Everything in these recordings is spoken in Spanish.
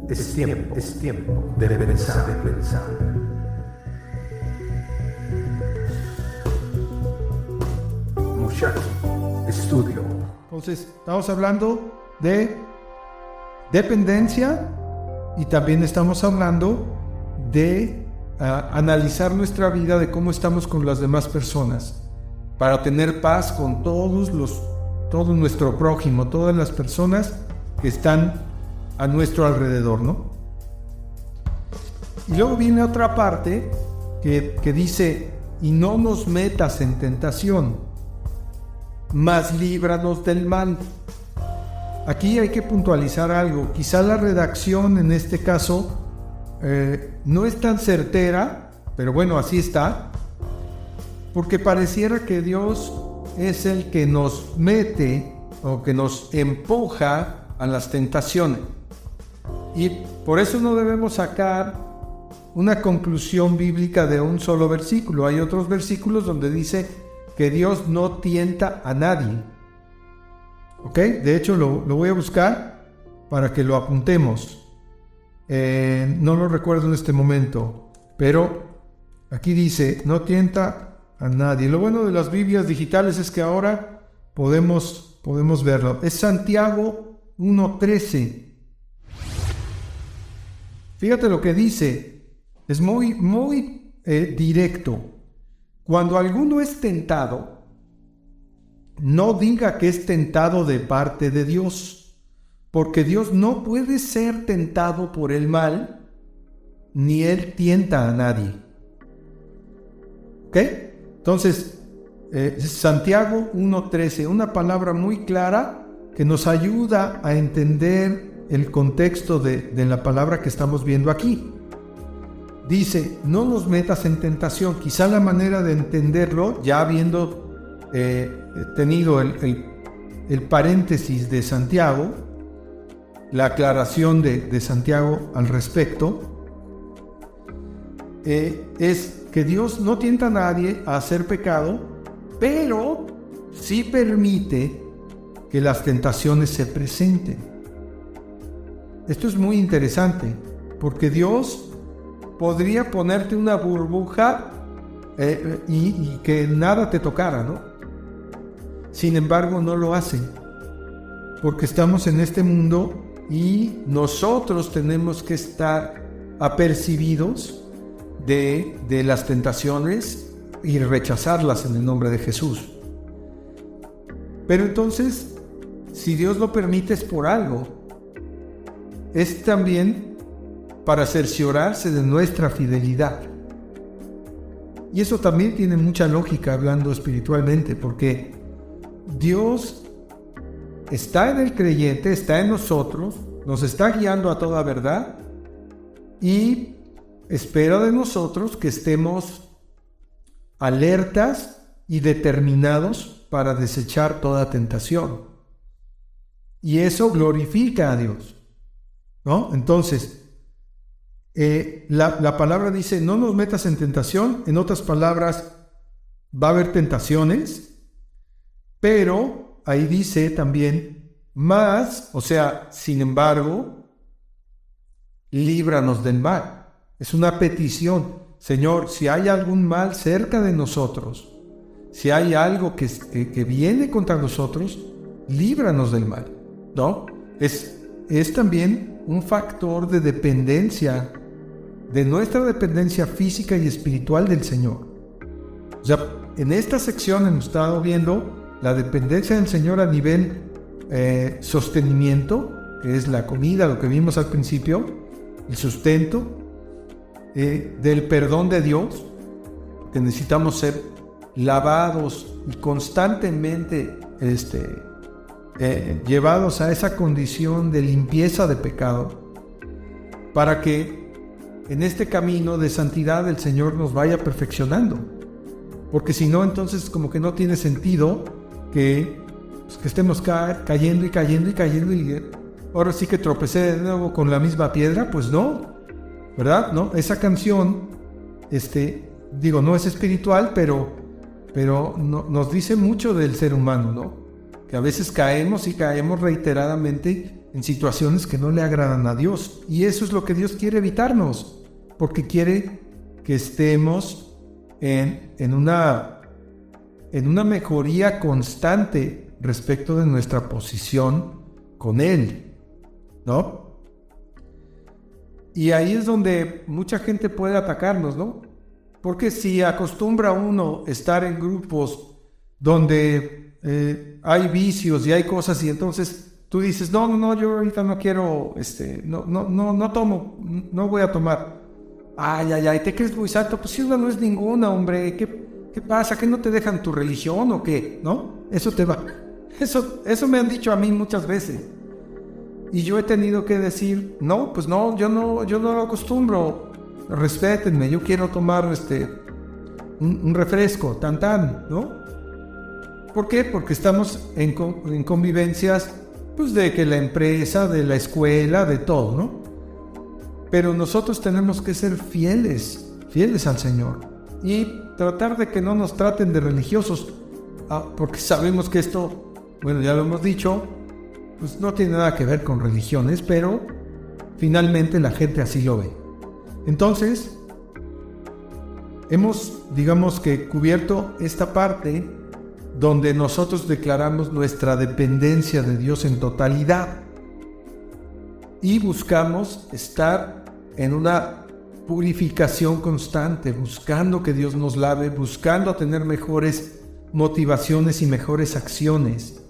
Es tiempo de pensar, Muchacho, estudio. Entonces, estamos hablando de dependencia y también estamos hablando de analizar nuestra vida, de cómo estamos con las demás personas, para tener paz con todo nuestro prójimo, todas las personas que están a nuestro alrededor, ¿no? Y luego viene otra parte que dice: y no nos metas en tentación, mas líbranos del mal. Aquí hay que puntualizar algo. Quizá la redacción en este caso no es tan certera, pero bueno, así está, porque pareciera que Dios es el que nos mete o que nos empuja a las tentaciones. Y por eso no debemos sacar una conclusión bíblica de un solo versículo. Hay otros versículos donde dice que Dios no tienta a nadie. ¿Ok? De hecho, lo voy a buscar para que lo apuntemos. No lo recuerdo en este momento, pero aquí dice: no tienta a nadie. Lo bueno de las Biblias digitales es que ahora podemos verlo. Es Santiago 1:13. Fíjate lo que dice. Es muy directo. Cuando alguno es tentado, no diga que es tentado de parte de Dios, porque Dios no puede ser tentado por el mal, ni Él tienta a nadie. ¿Ok? Entonces, Santiago 1:13, una palabra muy clara que nos ayuda a entender el contexto de la palabra que estamos viendo aquí. Dice: no nos metas en tentación. Quizá la manera de entenderlo, ya habiendo tenido el paréntesis de Santiago, la aclaración de Santiago al respecto, es que Dios no tienta a nadie a hacer pecado, pero sí permite que las tentaciones se presenten. Esto es muy interesante, porque Dios podría ponerte una burbuja y que nada te tocara, ¿no? Sin embargo, no lo hace, porque estamos en este mundo y nosotros tenemos que estar apercibidos de las tentaciones y rechazarlas en el nombre de Jesús. Pero entonces, si Dios lo permite, es por algo. Es también para cerciorarse de nuestra fidelidad. Y eso también tiene mucha lógica hablando espiritualmente, porque Dios está en el creyente, está en nosotros, nos está guiando a toda verdad y espera de nosotros que estemos alertas y determinados para desechar toda tentación. Y eso glorifica a Dios, ¿no? Entonces, la palabra dice: no nos metas en tentación. En otras palabras, va a haber tentaciones, pero ahí dice también: más, o sea, sin embargo, líbranos del mal. Es una petición. Señor, si hay algún mal cerca de nosotros, si hay algo que viene contra nosotros, líbranos del mal, ¿no? Es también un factor de dependencia, de nuestra dependencia física y espiritual del Señor. O sea, en esta sección hemos estado viendo la dependencia del Señor a nivel sostenimiento, que es la comida, lo que vimos al principio, el sustento, del perdón de Dios, que necesitamos ser lavados y constantemente llevados a esa condición de limpieza de pecado, para que en este camino de santidad el Señor nos vaya perfeccionando. Porque si no, entonces como que no tiene sentido que estemos cayendo y ahora sí que tropecé de nuevo con la misma piedra. Pues no, ¿verdad? ¿No? Esa canción, no es espiritual, pero no, nos dice mucho del ser humano, ¿no? Que a veces caemos reiteradamente en situaciones que no le agradan a Dios. Y eso es lo que Dios quiere evitarnos, porque quiere que estemos en una mejoría constante respecto de nuestra posición con Él, ¿no? Y ahí es donde mucha gente puede atacarnos, ¿no? Porque si acostumbra uno estar en grupos donde hay vicios y hay cosas, y entonces tú dices, no, yo ahorita no quiero, no tomo, no voy a tomar. Ay, ¿te crees muy santo? Pues si no es ninguna, hombre, ¿qué pasa? ¿Que no te dejan tu religión o qué? ¿No? Eso te va. Eso me han dicho a mí muchas veces. Y yo he tenido que decir, no, pues no, yo no lo acostumbro. Respétenme, yo quiero tomar un refresco, tan, ¿no? ¿Por qué? Porque estamos en convivencias, pues de que la empresa, de la escuela, de todo, ¿no? Pero nosotros tenemos que ser fieles al Señor y tratar de que no nos traten de religiosos, porque sabemos que esto, bueno, ya lo hemos dicho, pues no tiene nada que ver con religiones, pero finalmente la gente así lo ve. Entonces, hemos, digamos que cubierto esta parte donde nosotros declaramos nuestra dependencia de Dios en totalidad y buscamos estar en una purificación constante, buscando que Dios nos lave, buscando tener mejores motivaciones y mejores acciones.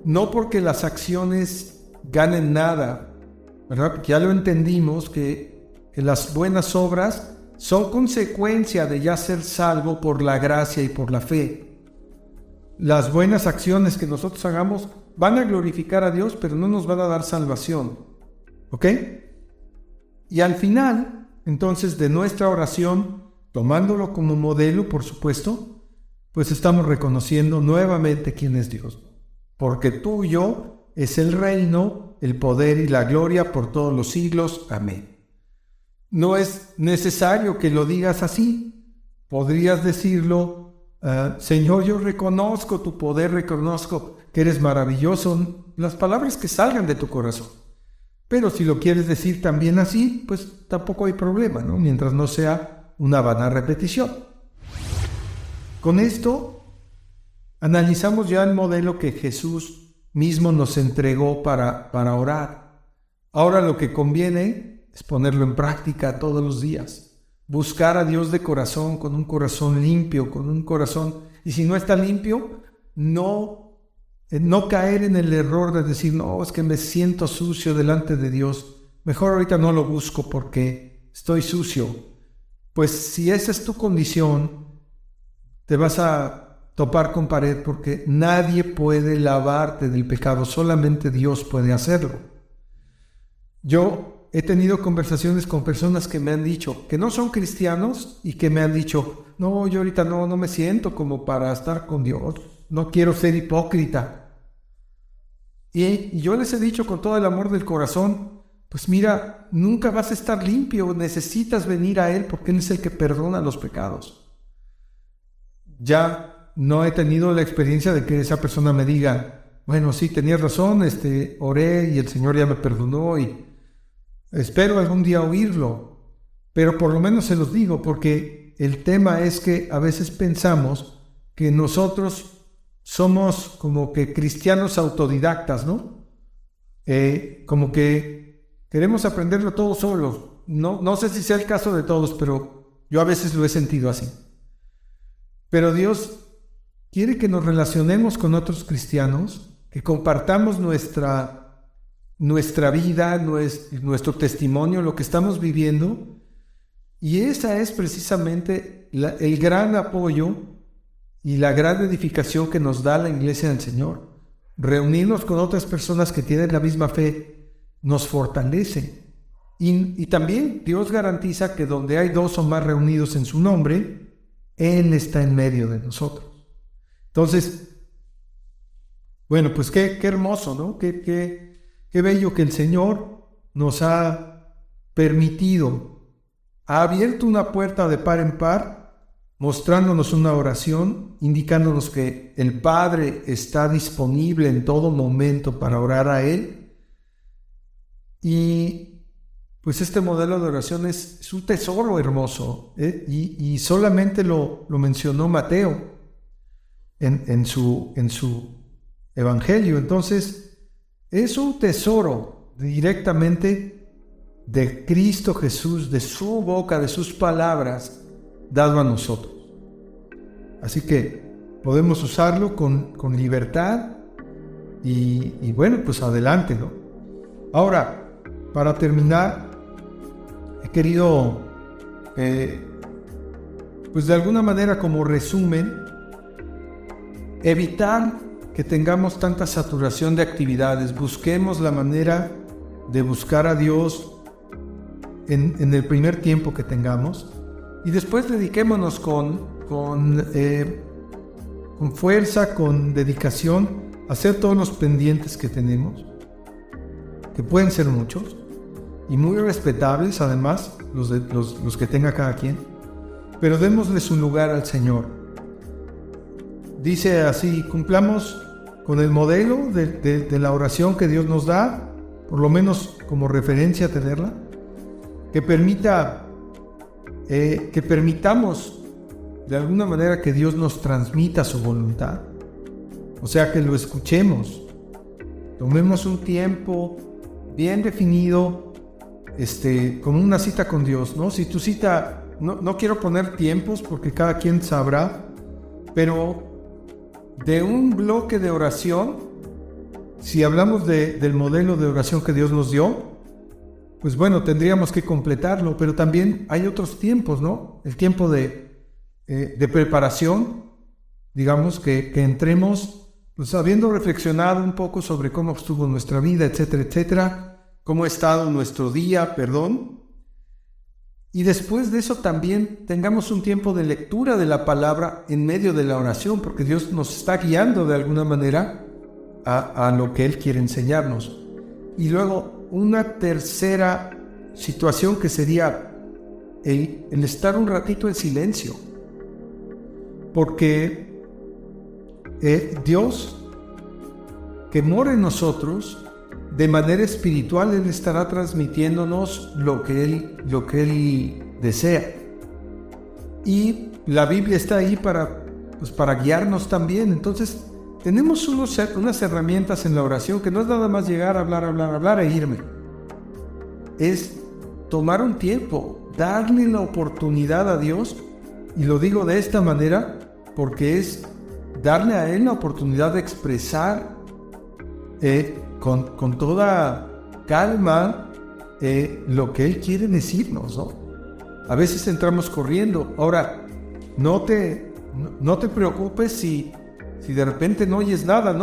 No porque las acciones ganen nada, ¿verdad? Porque ya lo entendimos que las buenas obras son consecuencia de ya ser salvo por la gracia y por la fe. Las buenas acciones que nosotros hagamos van a glorificar a Dios, pero no nos van a dar salvación. ¿Ok? Y al final, entonces, de nuestra oración, tomándolo como modelo, por supuesto, pues estamos reconociendo nuevamente quién es Dios. Porque tuyo es el reino, el poder y la gloria por todos los siglos. Amén. No es necesario que lo digas así. Podrías decirlo, Señor, yo reconozco tu poder, reconozco que eres maravilloso. Las palabras que salgan de tu corazón. Pero si lo quieres decir también así, pues tampoco hay problema, ¿no? Mientras no sea una vana repetición. Con esto, analizamos ya el modelo que Jesús mismo nos entregó para orar. Ahora lo que conviene es ponerlo en práctica todos los días. Buscar a Dios de corazón, con un corazón limpio, con un corazón... Y si no está limpio, no caer en el error de decir, no, es que me siento sucio delante de Dios. Mejor ahorita no lo busco porque estoy sucio. Pues si esa es tu condición, te vas a topar con pared porque nadie puede lavarte del pecado, solamente Dios puede hacerlo. Yo he tenido conversaciones con personas que me han dicho que no son cristianos y que me han dicho, no, yo ahorita no me siento como para estar con Dios, no quiero ser hipócrita. Y yo les he dicho con todo el amor del corazón, pues mira, nunca vas a estar limpio, necesitas venir a Él porque Él es el que perdona los pecados. Ya no he tenido la experiencia de que esa persona me diga, bueno, sí, tenías razón, oré y el Señor ya me perdonó y espero algún día oírlo, pero por lo menos se los digo porque el tema es que a veces pensamos que nosotros somos como que cristianos autodidactas, ¿no? Como que queremos aprenderlo todo solos. No sé si sea el caso de todos, pero yo a veces lo he sentido así. Pero Dios quiere que nos relacionemos con otros cristianos, que compartamos nuestra vida, nuestro testimonio, lo que estamos viviendo. Y esa es precisamente el gran apoyo y la gran edificación que nos da la Iglesia del Señor. Reunirnos con otras personas que tienen la misma fe nos fortalece. Y también Dios garantiza que donde hay 2 o más reunidos en su nombre, Él está en medio de nosotros. Entonces, bueno, pues qué hermoso, ¿no? Qué bello que el Señor nos ha permitido, ha abierto una puerta de par en par, mostrándonos una oración, indicándonos que el Padre está disponible en todo momento para orar a Él, Y pues este modelo de oración es un tesoro hermoso, y solamente lo mencionó Mateo en su evangelio. Entonces, es un tesoro directamente de Cristo Jesús, de su boca, de sus palabras, dado a nosotros. Así que podemos usarlo con libertad y bueno, pues adelante, ¿no? Ahora, para terminar, he querido, pues de alguna manera como resumen, evitar que tengamos tanta saturación de actividades. Busquemos la manera de buscar a Dios en el primer tiempo que tengamos y después dediquémonos con fuerza, con dedicación a hacer todos los pendientes que tenemos, que pueden ser muchos y muy respetables además, los que tenga cada quien, pero démosles un lugar al Señor. Dice así: cumplamos con el modelo de la oración que Dios nos da, por lo menos como referencia tenerla, que permitamos de alguna manera que Dios nos transmita su voluntad, o sea, que lo escuchemos, tomemos un tiempo bien definido, como una cita con Dios, ¿no? Si tu cita, no quiero poner tiempos porque cada quien sabrá, pero de un bloque de oración, si hablamos del modelo de oración que Dios nos dio, pues bueno, tendríamos que completarlo, pero también hay otros tiempos, ¿no? El tiempo de preparación, digamos, que entremos, pues habiendo reflexionado un poco sobre cómo estuvo nuestra vida, etcétera, etcétera, cómo ha estado nuestro día, y después de eso también tengamos un tiempo de lectura de la palabra en medio de la oración, porque Dios nos está guiando de alguna manera a lo que Él quiere enseñarnos. Y luego una tercera situación que sería el estar un ratito en silencio, porque Dios que mora en nosotros, de manera espiritual Él estará transmitiéndonos lo que Él desea. Y la Biblia está ahí para guiarnos también. Entonces, tenemos unas herramientas en la oración que no es nada más llegar a hablar e irme. Es tomar un tiempo, darle la oportunidad a Dios, y lo digo de esta manera porque es darle a Él la oportunidad de expresar con toda calma lo que Él quiere decirnos, ¿no? A veces entramos corriendo. Ahora, no te preocupes si de repente no oyes nada,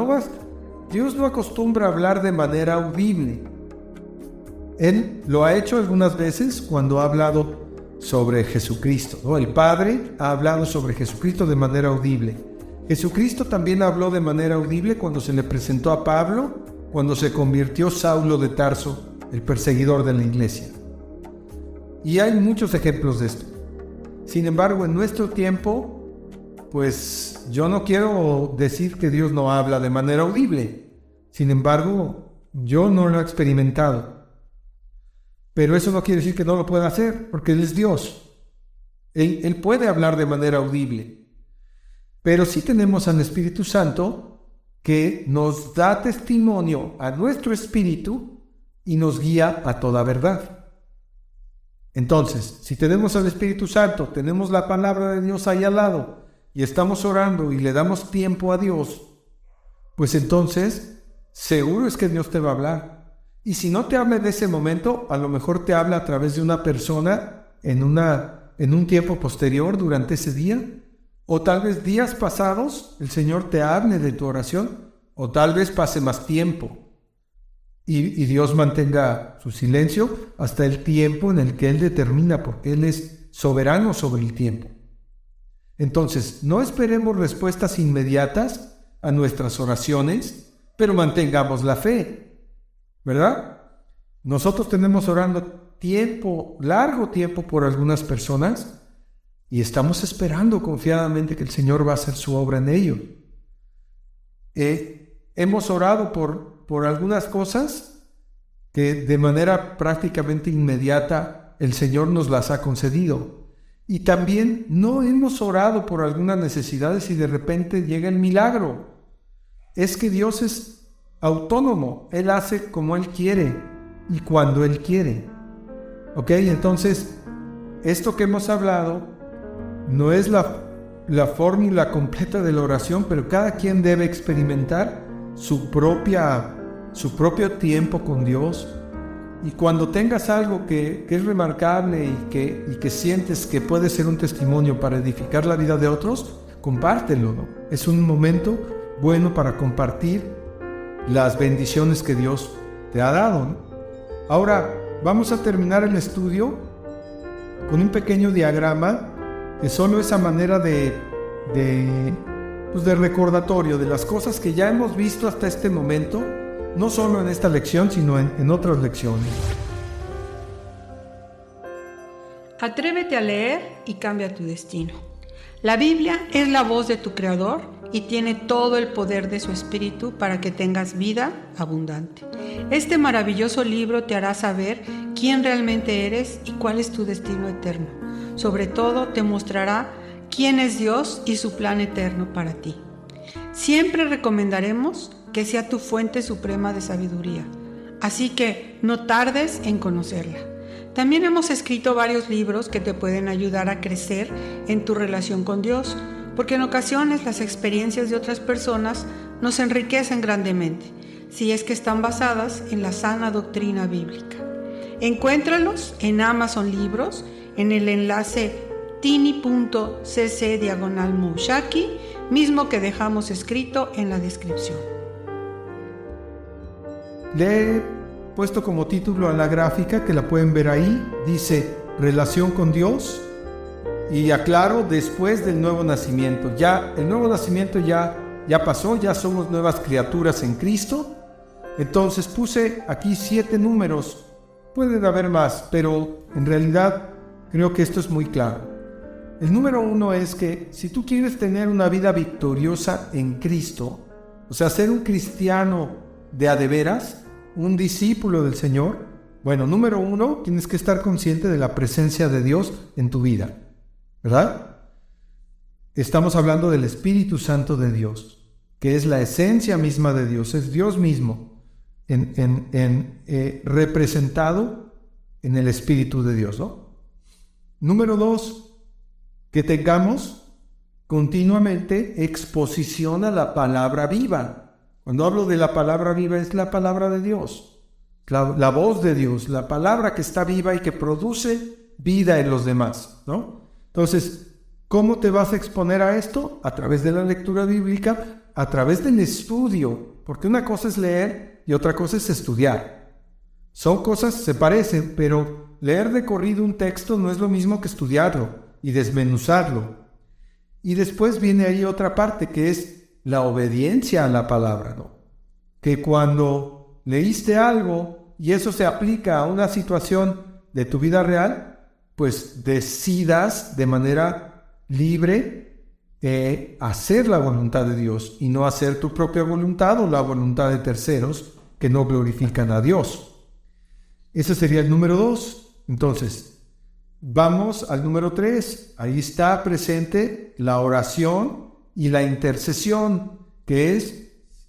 Dios no acostumbra a hablar de manera audible. Él lo ha hecho algunas veces cuando ha hablado sobre Jesucristo, ¿no? El Padre ha hablado sobre Jesucristo de manera audible. Jesucristo también habló de manera audible cuando se le presentó a Pablo, cuando se convirtió Saulo de Tarso, el perseguidor de la iglesia. Y hay muchos ejemplos de esto. Sin embargo, en nuestro tiempo, pues yo no quiero decir que Dios no habla de manera audible. Sin embargo, yo no lo he experimentado. Pero eso no quiere decir que no lo pueda hacer, porque Él es Dios. Él puede hablar de manera audible. Pero sí tenemos al Espíritu Santo que nos da testimonio a nuestro espíritu y nos guía a toda verdad. Entonces, si tenemos al Espíritu Santo, tenemos la palabra de Dios ahí al lado y estamos orando y le damos tiempo a Dios, pues entonces seguro es que Dios te va a hablar. Y si no te habla en ese momento, a lo mejor te habla a través de una persona en un tiempo posterior durante ese día. O tal vez días pasados el Señor te hable de tu oración, o tal vez pase más tiempo y Dios mantenga su silencio hasta el tiempo en el que Él determina, porque Él es soberano sobre el tiempo. Entonces, no esperemos respuestas inmediatas a nuestras oraciones, pero mantengamos la fe, ¿verdad? Nosotros tenemos orando largo tiempo por algunas personas, y estamos esperando confiadamente que el Señor va a hacer su obra en ello. Hemos orado por algunas cosas que de manera prácticamente inmediata el Señor nos las ha concedido. Y también no hemos orado por algunas necesidades y de repente llega el milagro. Es que Dios es autónomo, Él hace como Él quiere y cuando Él quiere. ¿Ok? Entonces, esto que hemos hablado no es la fórmula completa de la oración, pero cada quien debe experimentar su propio tiempo con Dios. Y cuando tengas algo que es remarcable y que sientes que puede ser un testimonio para edificar la vida de otros, compártelo, ¿no? Es un momento bueno para compartir las bendiciones que Dios te ha dado, ¿no? Ahora, vamos a terminar el estudio con un pequeño diagrama que solo es a manera de recordatorio de las cosas que ya hemos visto hasta este momento, no solo en esta lección, sino en otras lecciones. Atrévete a leer y cambia tu destino. La Biblia es la voz de tu Creador y tiene todo el poder de su Espíritu para que tengas vida abundante. Este maravilloso libro te hará saber quién realmente eres y cuál es tu destino eterno. Sobre todo, te mostrará quién es Dios y su plan eterno para ti. Siempre recomendaremos que sea tu fuente suprema de sabiduría, así que no tardes en conocerla. También hemos escrito varios libros que te pueden ayudar a crecer en tu relación con Dios, porque en ocasiones las experiencias de otras personas nos enriquecen grandemente, si es que están basadas en la sana doctrina bíblica. Encuéntralos en Amazon Libros, en el enlace tini.cc/Moushaki, mismo que dejamos escrito en la descripción. Le he puesto como título a la gráfica, que la pueden ver ahí, dice Relación con Dios, y aclaro, después del nuevo nacimiento. Ya el nuevo nacimiento ya pasó, ya somos nuevas criaturas en Cristo. Entonces puse aquí 7 números, pueden haber más, pero en realidad creo que esto es muy claro. El número 1 es que si tú quieres tener una vida victoriosa en Cristo, o sea, ser un cristiano de a de veras, un discípulo del Señor, bueno, número 1, tienes que estar consciente de la presencia de Dios en tu vida, ¿verdad? Estamos hablando del Espíritu Santo de Dios, que es la esencia misma de Dios, es Dios mismo representado en el Espíritu de Dios, ¿no? Número 2, que tengamos continuamente exposición a la palabra viva. Cuando hablo de la palabra viva, es la palabra de Dios, la voz de Dios, la palabra que está viva y que produce vida en los demás, ¿no? Entonces, ¿cómo te vas a exponer a esto? A través de la lectura bíblica, a través del estudio, porque una cosa es leer y otra cosa es estudiar. Son cosas, se parecen, pero leer de corrido un texto no es lo mismo que estudiarlo y desmenuzarlo. Y después viene ahí otra parte que es la obediencia a la palabra, ¿no? Que cuando leíste algo y eso se aplica a una situación de tu vida real, pues decidas de manera libre hacer la voluntad de Dios y no hacer tu propia voluntad o la voluntad de terceros que no glorifican a Dios. Ese sería el número 2. Entonces, vamos al número 3. Ahí está presente la oración y la intercesión,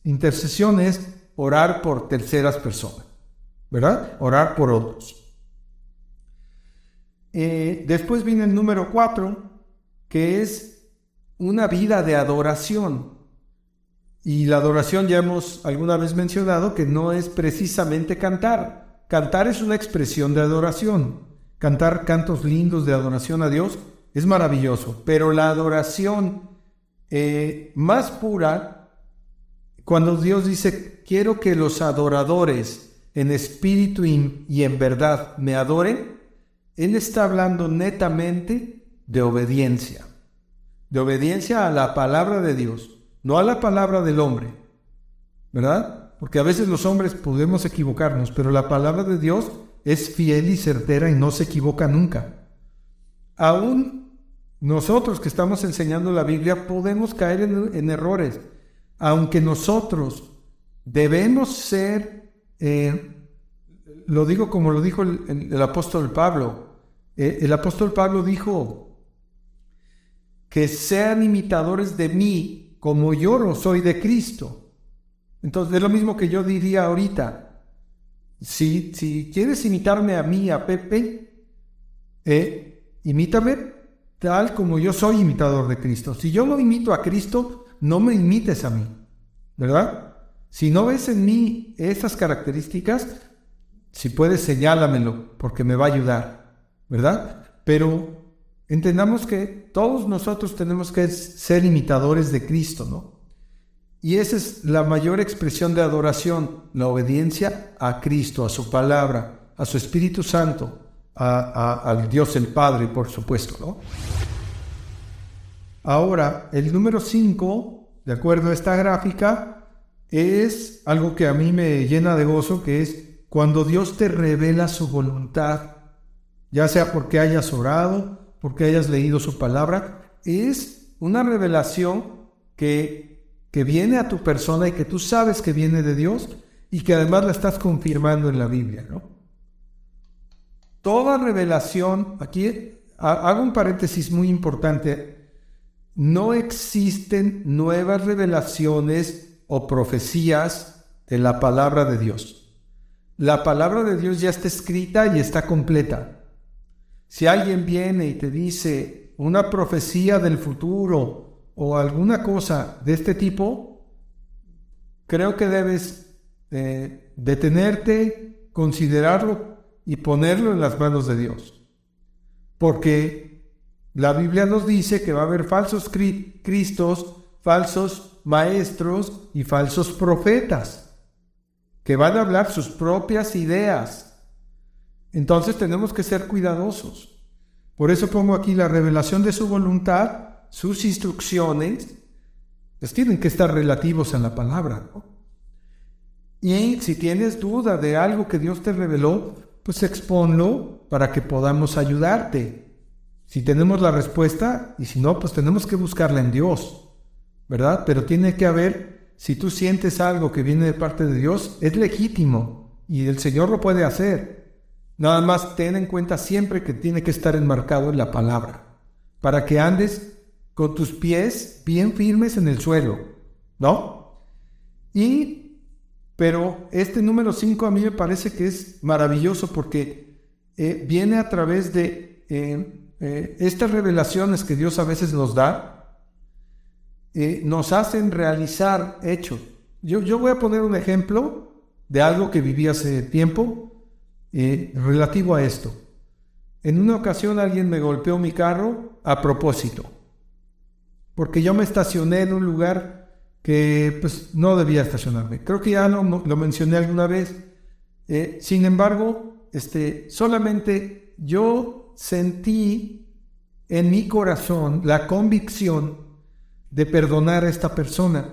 intercesión es orar por terceras personas, ¿verdad? Orar por otros. Después viene el número 4, que es una vida de adoración. Y la adoración ya hemos alguna vez mencionado que no es precisamente cantar. Cantar es una expresión de adoración. Cantar cantos lindos de adoración a Dios es maravilloso, pero la adoración más pura, cuando Dios dice, quiero que los adoradores en espíritu y en verdad me adoren, Él está hablando netamente de obediencia a la palabra de Dios, no a la palabra del hombre, ¿verdad? Porque a veces los hombres podemos equivocarnos, pero la palabra de Dios es fiel y certera y no se equivoca nunca. Aún nosotros que estamos enseñando la Biblia podemos caer en errores, aunque nosotros debemos ser lo digo como lo dijo el apóstol Pablo. El apóstol Pablo dijo que sean imitadores de mí como yo lo soy de Cristo. Entonces es lo mismo que yo diría ahorita. Si quieres imitarme a mí, a Pepe, imítame tal como yo soy imitador de Cristo. Si yo no imito a Cristo, no me imites a mí, ¿verdad? Si no ves en mí esas características, si puedes señálamelo, porque me va a ayudar, ¿verdad? Pero entendamos que todos nosotros tenemos que ser imitadores de Cristo, ¿no? Y esa es la mayor expresión de adoración, la obediencia a Cristo, a su palabra, a su Espíritu Santo, al Dios el Padre, por supuesto, ¿no? Ahora, el número 5, de acuerdo a esta gráfica, es algo que a mí me llena de gozo, que es cuando Dios te revela su voluntad, ya sea porque hayas orado, porque hayas leído su palabra, es una revelación que viene a tu persona y que tú sabes que viene de Dios y que además la estás confirmando en la Biblia, ¿no? Toda revelación, aquí hago un paréntesis muy importante, no existen nuevas revelaciones o profecías de la palabra de Dios. La palabra de Dios ya está escrita y está completa. Si alguien viene y te dice una profecía del futuro o alguna cosa de este tipo, creo que debes detenerte, considerarlo y ponerlo en las manos de Dios. Porque la Biblia nos dice que va a haber falsos cristos, falsos maestros y falsos profetas que van a hablar sus propias ideas. Entonces tenemos que ser cuidadosos. Por eso pongo aquí la revelación de su voluntad, sus instrucciones, pues tienen que estar relativos a la palabra, ¿no? Y si tienes duda de algo que Dios te reveló, pues exponlo para que podamos ayudarte. Si tenemos la respuesta, y si no, pues tenemos que buscarla en Dios, ¿verdad? Pero tiene que haber, si tú sientes algo que viene de parte de Dios, es legítimo y el Señor lo puede hacer. Nada más ten en cuenta siempre que tiene que estar enmarcado en la palabra, para que andes con tus pies bien firmes en el suelo, ¿no? Pero este número 5 a mí me parece que es maravilloso porque viene a través de estas revelaciones que Dios a veces nos da, nos hacen realizar hechos. Yo voy a poner un ejemplo de algo que viví hace tiempo relativo a esto. En una ocasión alguien me golpeó mi carro a propósito, porque yo me estacioné en un lugar que pues no debía estacionarme. Creo que ya lo mencioné alguna vez. Sin embargo, solamente yo sentí en mi corazón la convicción de perdonar a esta persona.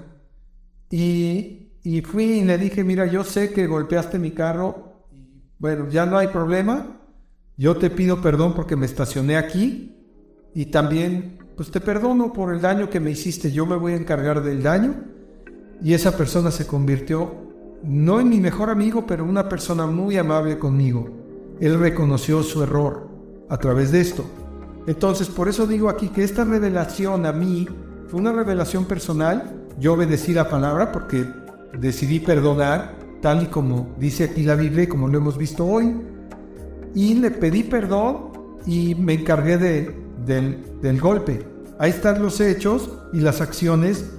Y fui y le dije, mira, yo sé que golpeaste mi carro, bueno, ya no hay problema, yo te pido perdón porque me estacioné aquí y también pues te perdono por el daño que me hiciste, yo me voy a encargar del daño. Y esa persona se convirtió, no en mi mejor amigo, pero una persona muy amable conmigo. Él reconoció su error a través de esto. Entonces, por eso digo aquí que esta revelación a mí fue una revelación personal. Yo obedecí la palabra porque decidí perdonar, tal y como dice aquí la Biblia y como lo hemos visto hoy. Y le pedí perdón y me encargué del golpe. Ahí están los hechos y las acciones.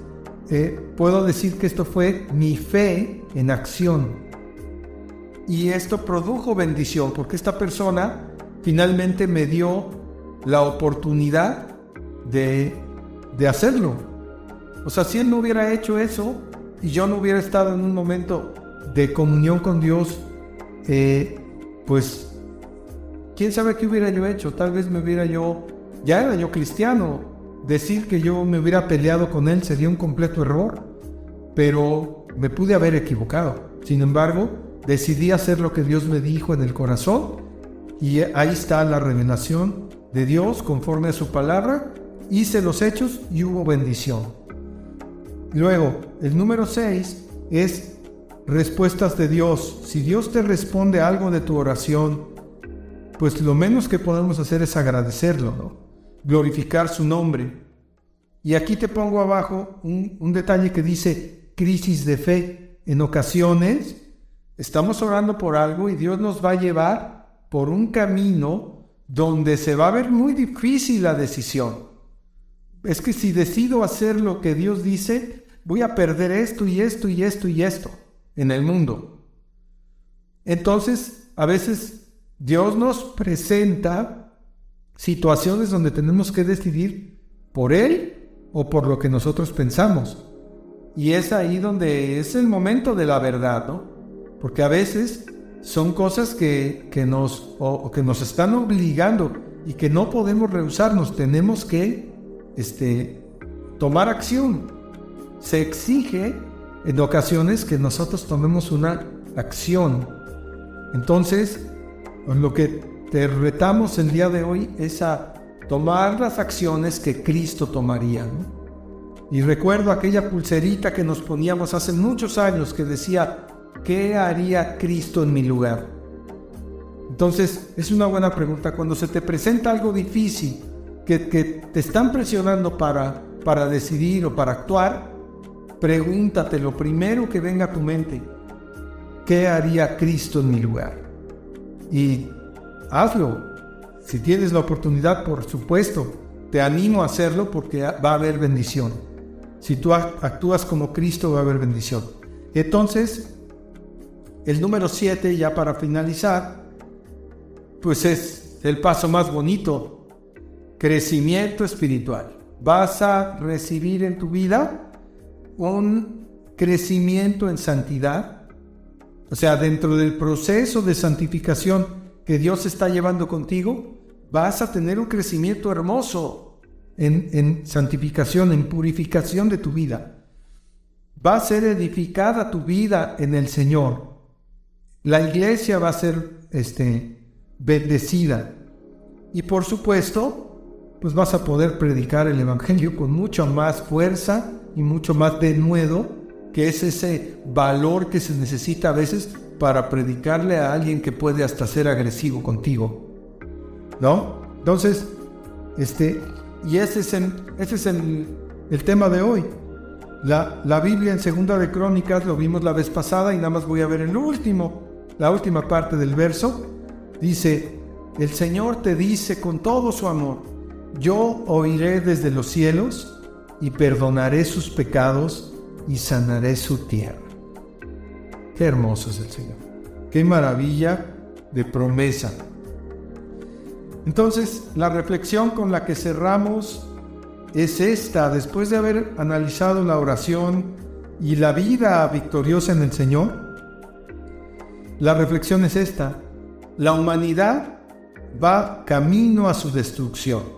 Puedo decir que esto fue mi fe en acción. Y esto produjo bendición porque esta persona finalmente me dio la oportunidad de hacerlo. O sea, si él no hubiera hecho eso y yo no hubiera estado en un momento de comunión con Dios, pues quién sabe qué hubiera yo hecho. Tal vez ya era yo cristiano. Decir que yo me hubiera peleado con él sería un completo error, pero me pude haber equivocado. Sin embargo, decidí hacer lo que Dios me dijo en el corazón y ahí está la revelación de Dios conforme a su palabra. Hice los hechos y hubo bendición. Luego, el número 6 es respuestas de Dios. Si Dios te responde algo de tu oración, pues lo menos que podemos hacer es agradecerlo, ¿no? Glorificar su nombre. Y aquí te pongo abajo un detalle que dice crisis de fe. En ocasiones estamos orando por algo y Dios nos va a llevar por un camino donde se va a ver muy difícil la decisión. Es que si decido hacer lo que Dios dice, voy a perder esto y esto y esto y esto en el mundo. Entonces, a veces Dios nos presenta situaciones donde tenemos que decidir por Él o por lo que nosotros pensamos. Y es ahí donde es el momento de la verdad, ¿no? Porque a veces son cosas que nos están obligando y que no podemos rehusarnos. Tenemos que tomar acción. Se exige en ocasiones que nosotros tomemos una acción. Entonces, lo que te retamos el día de hoy es a tomar las acciones que Cristo tomaría, ¿no? Y recuerdo aquella pulserita que nos poníamos hace muchos años que decía, ¿qué haría Cristo en mi lugar? Entonces, es una buena pregunta. Cuando se te presenta algo difícil, que te están presionando para decidir o para actuar, pregúntate lo primero que venga a tu mente, ¿qué haría Cristo en mi lugar? Y hazlo. Si tienes la oportunidad, por supuesto, te animo a hacerlo porque va a haber bendición. Si tú actúas como Cristo, va a haber bendición. Entonces, el número 7, ya para finalizar, pues es el paso más bonito, crecimiento espiritual. Vas a recibir en tu vida un crecimiento en santidad. O sea, dentro del proceso de santificación que Dios está llevando contigo, vas a tener un crecimiento hermoso en santificación, en purificación de tu vida. Va a ser edificada tu vida en el Señor. La iglesia va a ser bendecida. Y por supuesto, pues vas a poder predicar el Evangelio con mucha más fuerza y mucho más denuedo, que es ese valor que se necesita a veces para predicarle a alguien que puede hasta ser agresivo contigo, ¿no? Entonces, y ese es el tema de hoy. La Biblia en Segunda de Crónicas, lo vimos la vez pasada y nada más voy a ver la última parte del verso. Dice, el Señor te dice con todo su amor, yo oiré desde los cielos y perdonaré sus pecados y sanaré su tierra. Qué hermoso es el Señor. Qué maravilla de promesa. Entonces, la reflexión con la que cerramos es esta. Después de haber analizado la oración y la vida victoriosa en el Señor, la reflexión es esta. La humanidad va camino a su destrucción.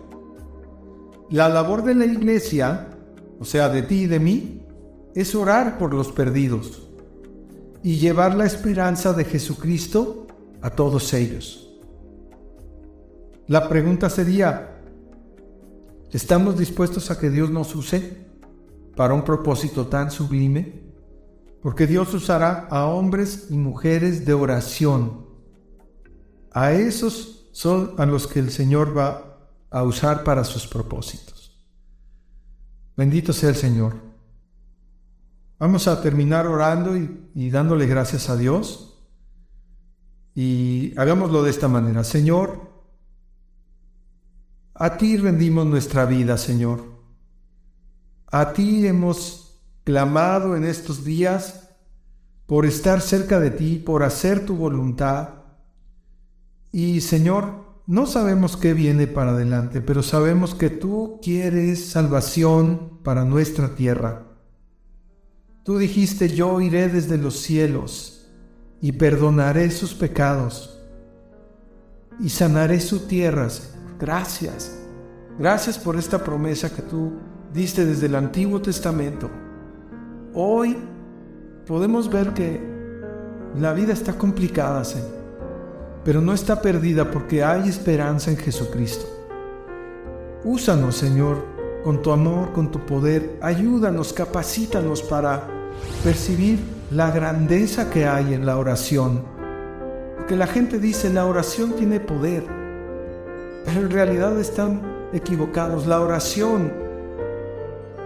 La labor de la iglesia, o sea, de ti y de mí, es orar por los perdidos y llevar la esperanza de Jesucristo a todos ellos. La pregunta sería, ¿estamos dispuestos a que Dios nos use para un propósito tan sublime? Porque Dios usará a hombres y mujeres de oración. A esos son a los que el Señor va a usar para sus propósitos. Bendito sea el Señor. Vamos a terminar orando y dándole gracias a Dios. Y hagámoslo de esta manera. Señor, a ti rendimos nuestra vida, Señor. A ti hemos clamado en estos días por estar cerca de ti, por hacer tu voluntad. Y, Señor, no sabemos qué viene para adelante, pero sabemos que tú quieres salvación para nuestra tierra. Tú dijiste, yo iré desde los cielos y perdonaré sus pecados y sanaré su tierra, Señor. Gracias. Gracias por esta promesa que tú diste desde el Antiguo Testamento. Hoy podemos ver que la vida está complicada, Señor, pero no está perdida porque hay esperanza en Jesucristo. Úsanos, Señor, con tu amor, con tu poder. Ayúdanos, capacítanos para percibir la grandeza que hay en la oración. Porque la gente dice, la oración tiene poder, pero en realidad están equivocados. La oración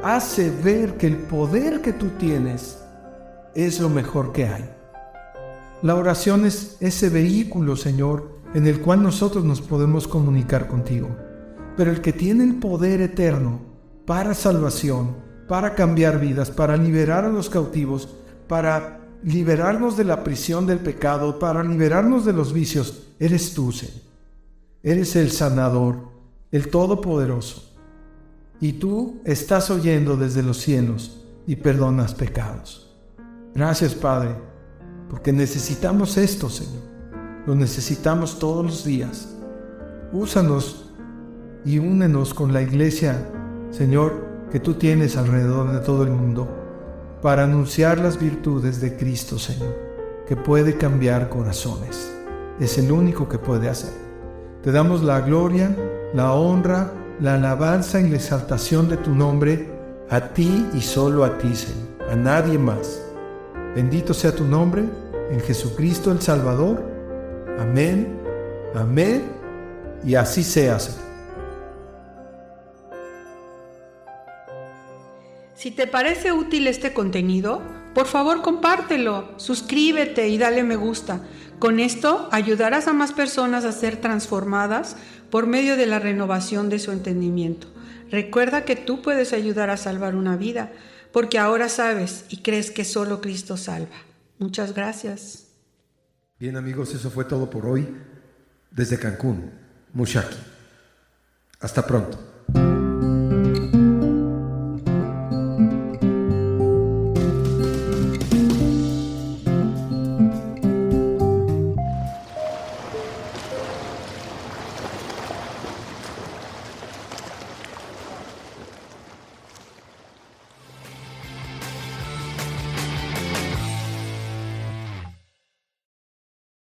hace ver que el poder que tú tienes es lo mejor que hay. La oración es ese vehículo, Señor, en el cual nosotros nos podemos comunicar contigo. Pero el que tiene el poder eterno para salvación, para cambiar vidas, para liberar a los cautivos, para liberarnos de la prisión del pecado, para liberarnos de los vicios, eres tú, Señor. Eres el sanador, el todopoderoso. Y tú estás oyendo desde los cielos y perdonas pecados. Gracias, Padre, porque necesitamos esto, Señor. Lo necesitamos todos los días. Úsanos y únenos con la iglesia, Señor, que tú tienes alrededor de todo el mundo, para anunciar las virtudes de Cristo, Señor, que puede cambiar corazones. Es el único que puede hacer. Te damos la gloria, la honra, la alabanza y la exaltación de tu nombre, a ti y solo a ti, Señor, a nadie más. Bendito sea tu nombre, en Jesucristo el Salvador. Amén, amén, y así sea, Señor. Si te parece útil este contenido, por favor compártelo, suscríbete y dale me gusta. Con esto ayudarás a más personas a ser transformadas por medio de la renovación de su entendimiento. Recuerda que tú puedes ayudar a salvar una vida, porque ahora sabes y crees que solo Cristo salva. Muchas gracias. Bien, amigos, eso fue todo por hoy desde Cancún, Mushaki. Hasta pronto.